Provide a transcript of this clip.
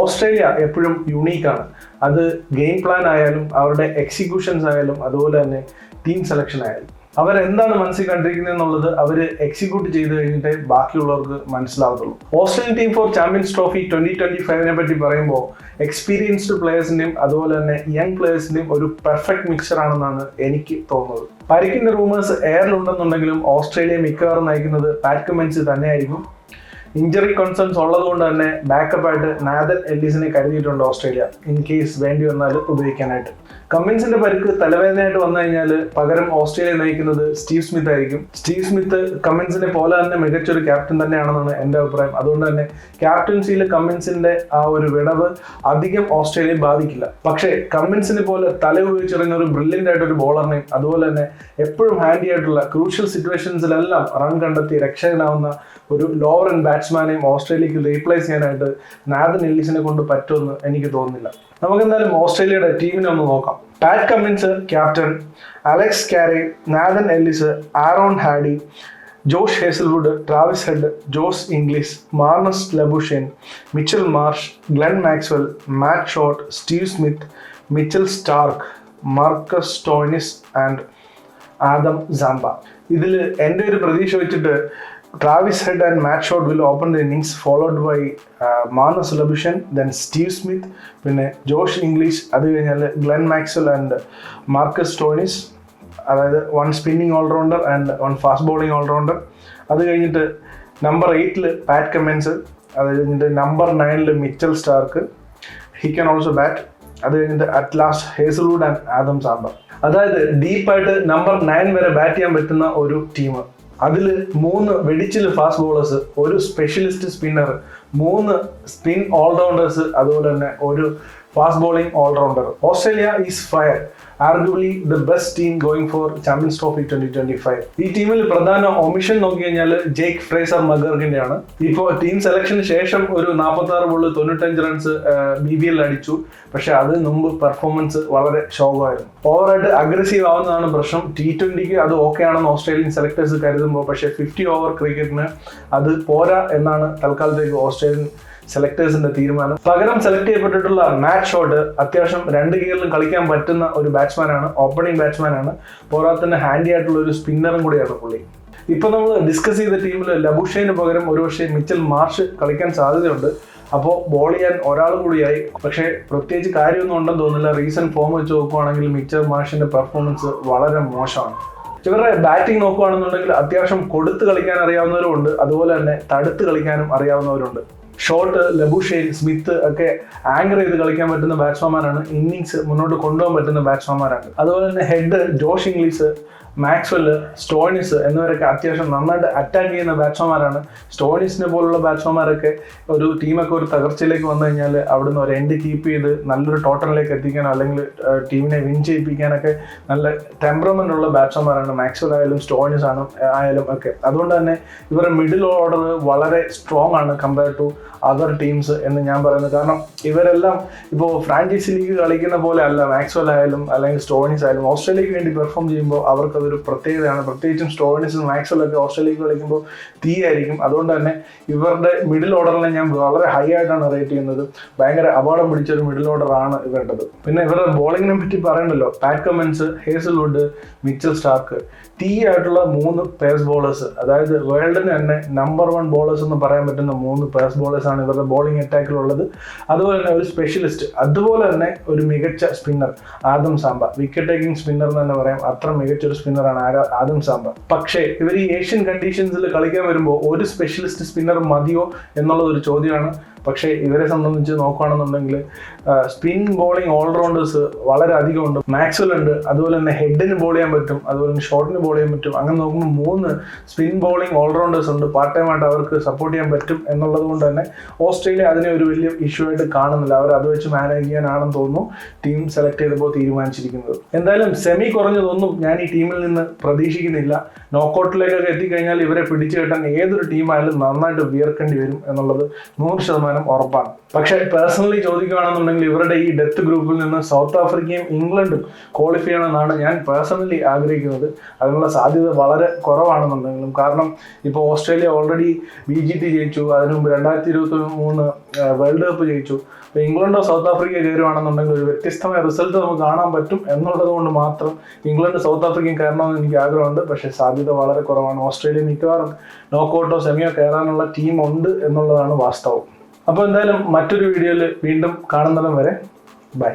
Australia എപ്പോഴും യുണീക്കാണ്. അത് game plan ആയാലും അവരുടെ എക്സിക്യൂഷൻസ് ആയാലും അതുപോലെ തന്നെ ടീം സെലക്ഷൻ ആയാലും അവരെന്താണ് മനസ്സിൽ കണ്ടിരിക്കുന്നത് എന്നുള്ളത് അവർ എക്സിക്യൂട്ട് ചെയ്ത് കഴിഞ്ഞിട്ടേ ബാക്കിയുള്ളവർക്ക് മനസ്സിലാവത്തുള്ളൂ. Australian team for Champions Trophy 2025 പറ്റി പറയുമ്പോൾ എക്സ്പീരിയൻസ്ഡ് പ്ലേയേഴ്സിന്റെയും അതുപോലെ തന്നെ യങ് പ്ലേയേഴ്സിന്റെയും ഒരു പെർഫെക്റ്റ് മിക്സർ ആണെന്നാണ് എനിക്ക് തോന്നുന്നത്. പരിക്കിന്റെ റൂമേഴ്സ് എയറിലുണ്ടെന്നുണ്ടെങ്കിലും ഓസ്ട്രേലിയ മിക്കവാറും നയിക്കുന്നത് പാറ്റ് കമ്മിൻസ് തന്നെയായിരിക്കും. ഇഞ്ചറി കൺസേൺസ് ഉള്ളതുകൊണ്ട് തന്നെ ബാക്കപ്പ് ആയിട്ട് നാഥൻ എല്ലിസിനെ കരുതിയിട്ടുണ്ട് ഓസ്ട്രേലിയ, ഇൻ കേസ് വേണ്ടി വന്നാൽ ഉപയോഗിക്കാനായിട്ട്. കമ്മിൻസിന്റെ പരിക്ക് തലവേദനയായിട്ട് വന്നു കഴിഞ്ഞാൽ പകരം ഓസ്ട്രേലിയ നയിക്കുന്നത് സ്റ്റീവ് സ്മിത്ത് ആയിരിക്കും. സ്റ്റീവ് സ്മിത്ത് കമ്മിൻസിനെ പോലെ തന്നെ മികച്ചൊരു ക്യാപ്റ്റൻ തന്നെയാണെന്നാണ് എൻ്റെ അഭിപ്രായം. അതുകൊണ്ട് തന്നെ ക്യാപ്റ്റൻസിയിൽ കമ്മിൻസിന്റെ ആ ഒരു വിടവ് അധികം ഓസ്ട്രേലിയയെ ബാധിക്കില്ല. പക്ഷേ കമ്മിൻസിനെ പോലെ തല ഉപയോഗിച്ചിറങ്ങുന്ന ഒരു ബ്രില്യൻ്റ് ആയിട്ടൊരു ബോളറിനെയും അതുപോലെ തന്നെ എപ്പോഴും ഹാൻഡി ആയിട്ടുള്ള ക്രൂഷ്യൽ സിറ്റുവേഷൻസിലെല്ലാം റൺ കണ്ടെത്തി രക്ഷകനാവുന്ന ഒരു ലോവർ ആൻഡ് ബാറ്റ്സ്മാനെയും ഓസ്ട്രേലിയക്ക് റീപ്ലേസ് ചെയ്യാനായിട്ട് നാഥൻ എല്ലിസിനെ കൊണ്ട് പറ്റുമെന്ന് എനിക്ക് തോന്നുന്നില്ല. നമുക്ക് എന്തായാലും ഓസ്ട്രേലിയയുടെ ടീമിനെ ഒന്ന് നോക്കാം. Pat Cummins captain, Alex Carey, Nathan Ellis, Aaron Hardie, Josh Hazlewood, Travis Head, Josh Inglis, Marnus Labuschagne, Mitchell Marsh, Glenn Maxwell, Matt Short, Steve Smith, Mitchell Starc, Marcus Stoinis and Adam Zampa. ഇതിൽ എൻ്റെ ഒരു പ്രതീക്ഷ വെച്ചിട്ട് Travis Head and Matt Short will open the innings, followed by Marnus Labuschagne, then Steve Smith, പിന്നെ Josh Inglis, അത് കഴിഞ്ഞാൽ Glenn Maxwell and Marcus Stoinis, അതായത് 1 spinning allrounder and 1 fast bowling allrounder. അത് കഴിഞ്ഞിട്ട് നമ്പർ 8 പാറ്റ് കമ്മിൻസ്, അത് കഴിഞ്ഞിട്ട് number 9 Mitchell Starc, he can also bat. അത് കഴിഞ്ഞിട്ട് at last Hazlewood and Adam Zampa. അതായത് ഡീപ്പായിട്ട് നമ്പർ 9 വരെ ബാറ്റ് ചെയ്യാൻ പറ്റുന്ന ഒരു ടീം. അതിൽ 3 വെടിച്ചിൽ ഫാസ്റ്റ് ബോളേഴ്സ്, ഒരു സ്പെഷ്യലിസ്റ്റ് സ്പിന്നർ, 3 സ്പിൻ ഓൾറൗണ്ടേഴ്സ്, അതുപോലെ തന്നെ ഒരു fast bowling allrounder. Australia is fire, arguably the best team going for Champions Trophy 2025. ഈ ടീമിൽ പ്രധാന ഒമിഷൻ നോക്കി കഴിഞ്ഞാൽ ജേക്ക് ഫ്രേസർ മഗർഗിന്റെ ആണ്. ഇപ്പോൾ ടീം സെലക്ഷന് ശേഷം ഒരു 46 ബോളിൽ 95 റൺസ് BBL അടിച്ചു. പക്ഷെ അതിന് മുമ്പ് പെർഫോമൻസ് വളരെ ശോകമായിരുന്നു. ഓവറായിട്ട് അഗ്രസീവ് ആവുന്നതാണ് പ്രശ്നം. T20ക്ക് അത് ഓക്കെ ആണെന്ന് ഓസ്ട്രേലിയൻ സെലക്ടേഴ്സ് കരുതുമ്പോൾ പക്ഷേ 50 ഓവർ ക്രിക്കറ്റിന് അത് പോരാ എന്നാണ് തൽക്കാലത്തേക്ക് ഓസ്ട്രേലിയൻ സെലക്ടേഴ്സിന്റെ തീരുമാനം. പകരം സെലക്ട് ചെയ്യപ്പെട്ടിട്ടുള്ള മാറ്റ് ഷോട്ട് അത്യാവശ്യം 2 ഗിയറിലും കളിക്കാൻ പറ്റുന്ന ഒരു ബാറ്റ്സ്മാനാണ്, ഓപ്പണിംഗ് ബാറ്റ്സ്മാനാണ്. പോരാതെ തന്നെ ഹാൻഡി ആയിട്ടുള്ള ഒരു സ്പിന്നറും കൂടിയാണ് പുള്ളി. ഇപ്പൊ നമ്മൾ ഡിസ്കസ് ചെയ്ത ടീമിൽ ലബുഷേന് പകരം ഒരുപക്ഷെ മിച്ചൽ മാർഷ് കളിക്കാൻ സാധ്യതയുണ്ട്. അപ്പോൾ ബോൾ ചെയ്യാൻ ഒരാൾ കൂടിയായി. പക്ഷേ പ്രത്യേകിച്ച് കാര്യമൊന്നും ഉണ്ടെന്ന് തോന്നുന്നില്ല. റീസെന്റ് ഫോം വെച്ച് നോക്കുവാണെങ്കിൽ മിച്ചൽ മാർഷിന്റെ പെർഫോമൻസ് വളരെ മോശമാണ്. ഇവരുടെ ബാറ്റിംഗ് നോക്കുകയാണെന്നുണ്ടെങ്കിൽ അത്യാവശ്യം കൊടുത്ത് കളിക്കാൻ അറിയാവുന്നവരും ഉണ്ട്, അതുപോലെ തന്നെ തടുത്ത് കളിക്കാനും അറിയാവുന്നവരുണ്ട്. ഷോട്ട്, ലബുഷേൻ, സ്മിത്ത് ഒക്കെ ആങ്കർ ചെയ്ത് കളിക്കാൻ പറ്റുന്ന ബാറ്റ്സ്മാൻമാരാണ്. ഇന്നിങ്സ് മുന്നോട്ട് കൊണ്ടുപോകാൻ പറ്റുന്ന ബാറ്റ്സ്മാൻമാരാണ്. അതുപോലെ തന്നെ Head, Josh Inglis, Maxwell, Stoinis എന്നിവരൊക്കെ അത്യാവശ്യം നന്നായിട്ട് അറ്റാക്ക് ചെയ്യുന്ന ബാറ്റ്സ്മാൻമാരാണ്. സ്റ്റോയിനിസിനെ പോലുള്ള ബാറ്റ്സ്മാൻമാരൊക്കെ ഒരു ടീമൊക്കെ ഒരു തകർച്ചയിലേക്ക് വന്നു കഴിഞ്ഞാൽ അവിടുന്ന് ഒരു എൻഡ് കീപ്പ് ചെയ്ത് നല്ലൊരു ടോട്ടലിലേക്ക് എത്തിക്കാനോ അല്ലെങ്കിൽ ടീമിനെ വിൻ ചെയ്യിപ്പിക്കാനൊക്കെ നല്ല ടെമ്പറമെന്റ് ഉള്ള ബാറ്റ്സ്മാൻമാരാണ് മാക്സ്വെൽ ആയാലും സ്റ്റോയിനിസ് ആയാലും ഒക്കെ. അതുകൊണ്ട് തന്നെ ഇവരുടെ മിഡിൽ ഓർഡർ വളരെ സ്ട്രോങ് ആണ് കമ്പയർ ടു അതർ ടീംസ് എന്ന് ഞാൻ പറയുന്നത്. കാരണം ഇവരെല്ലാം ഇപ്പോൾ ഫ്രാഞ്ചൈസി ലീഗ് കളിക്കുന്ന പോലെ അല്ല. മാക്സ്വെൽ ആയാലും അല്ലെങ്കിൽ സ്റ്റോയിനിസ് ആയാലും ഓസ്ട്രേലിയക്ക് വേണ്ടി പെർഫോം ചെയ്യുമ്പോൾ അവർക്കതൊരു പ്രത്യേകതയാണ്. പ്രത്യേകിച്ചും സ്റ്റോയിനിസും മാക്സ്വെല്ലൊക്കെ ഓസ്ട്രേലിയക്ക് കളിക്കുമ്പോൾ തീയായിരിക്കും. അതുകൊണ്ട് തന്നെ ഇവരുടെ മിഡിൽ ഓർഡറിനെ ഞാൻ വളരെ ഹൈ ആയിട്ടാണ് റേറ്റ് ചെയ്യുന്നത്. ഭയങ്കര അപകടം പിടിച്ചൊരു മിഡിൽ ഓർഡർ ആണ് ഇവരുടേത്. പിന്നെ ഇവരുടെ ബോളിങ്ങിനെ പറ്റി പറയണ്ടല്ലോ. Pat Cummins, Hazlewood, Mitchell Starc, ആയിട്ടുള്ള 3 പേസ് ബോളേഴ്സ്, അതായത് വേൾഡിന് തന്നെ നമ്പർ 1 ബോളേഴ്സ് എന്ന് പറയാൻ പറ്റുന്ന 3 പേസ് ബോളേഴ്സ് ആണ് ഇവരുടെ ബോളിംഗ് അറ്റാക്കിലുള്ളത്. അതുപോലെ തന്നെ ഒരു സ്പെഷ്യലിസ്റ്റ്, അതുപോലെ തന്നെ ഒരു മികച്ച spinner Adam Zampa, wicket taking spinner എന്ന് തന്നെ പറയാം. അത്ര മികച്ചൊരു സ്പിന്നറാണ് ആദം സാംബ. പക്ഷേ ഇവർ ഈ ഏഷ്യൻ കണ്ടീഷൻസിൽ കളിക്കാൻ വരുമ്പോൾ ഒരു സ്പെഷ്യലിസ്റ്റ് സ്പിന്നർ മതിയോ എന്നുള്ളത് ഒരു ചോദ്യമാണ്. പക്ഷേ ഇവരെ സംബന്ധിച്ച് നോക്കുകയാണെന്നുണ്ടെങ്കിൽ സ്പിൻ ബോളിംഗ് ഓൾറൗണ്ടേഴ്സ് വളരെ അധികം ഉണ്ട്. മാക്സ്വെൽ ഉണ്ട്, അതുപോലെ തന്നെ ഹെഡിന് ബോൾ ചെയ്യാൻ പറ്റും, അതുപോലെ തന്നെ ഷോട്ടിന് ബോൾ ചെയ്യാൻ പറ്റും. അങ്ങനെ നോക്കുമ്പോൾ 3 സ്പിൻ ബോളിംഗ് ഓൾറൗണ്ടേഴ്സ് ഉണ്ട്. പാർട്ട് ടൈം ആയിട്ട് അവർക്ക് സപ്പോർട്ട് ചെയ്യാൻ പറ്റും എന്നുള്ളത് കൊണ്ട് തന്നെ ഓസ്ട്രേലിയ അതിനെ ഒരു വലിയ ഇഷ്യൂ ആയിട്ട് കാണുന്നില്ല. അവർ അത് വെച്ച് മാനേജ് ചെയ്യാനാണെന്ന് തോന്നുന്നു ടീം സെലക്ട് ചെയ്തപ്പോൾ തീരുമാനിച്ചിരിക്കുന്നത്. എന്തായാലും സെമി കുറഞ്ഞതൊന്നും ഞാൻ ഈ ടീമിൽ ടീമുകളിൽ നിന്ന് പ്രതീക്ഷിക്കുന്നില്ല. നോക്കൗട്ടിലേക്കൊക്കെ എത്തിക്കഴിഞ്ഞാൽ ഇവരെ പിടിച്ചു കെട്ടാൻ ഏതൊരു ടീമായാലും നന്നായിട്ട് വിയർക്കേണ്ടി വരും എന്നുള്ളത് 100% ഉറപ്പാണ്. പക്ഷേ പേഴ്സണലി ചോദിക്കുകയാണെന്നുണ്ടെങ്കിൽ ഇവരുടെ ഈ ഡെത്ത് ഗ്രൂപ്പിൽ നിന്ന് സൗത്ത് ആഫ്രിക്കയും ഇംഗ്ലണ്ടും ക്വാളിഫൈ ചെയ്യണമെന്നാണ് ഞാൻ പേഴ്സണലി ആഗ്രഹിക്കുന്നത്. അതിനുള്ള സാധ്യത വളരെ കുറവാണെന്നുണ്ടെങ്കിലും, കാരണം ഇപ്പോൾ ഓസ്ട്രേലിയ ഓൾറെഡി BGT ജയിച്ചു, അതിനു മുമ്പ് 2023 വേൾഡ് കപ്പ് ജയിച്ചു. അപ്പോൾ ഇംഗ്ലണ്ടോ സൗത്ത് ആഫ്രിക്ക കയറുവാണെന്നുണ്ടെങ്കിൽ ഒരു വ്യത്യസ്തമായ റിസൾട്ട് നമുക്ക് കാണാൻ പറ്റും എന്നുള്ളത് കൊണ്ട് മാത്രം ഇംഗ്ലണ്ട് സൗത്ത് ആഫ്രിക്കയും കയറണമെന്ന് എനിക്ക് ആഗ്രഹമുണ്ട്. പക്ഷേ സാധ്യത വളരെ കുറവാണ്. ഓസ്ട്രേലിയ മിക്കവാറും നോക്കൗട്ടോ സെമിയോ കയറാനുള്ള ടീം ഉണ്ട് എന്നുള്ളതാണ് വാസ്തവം. അപ്പോൾ എന്തായാലും മറ്റൊരു വീഡിയോയിൽ വീണ്ടും കാണുന്നിടം വരെ ബൈ.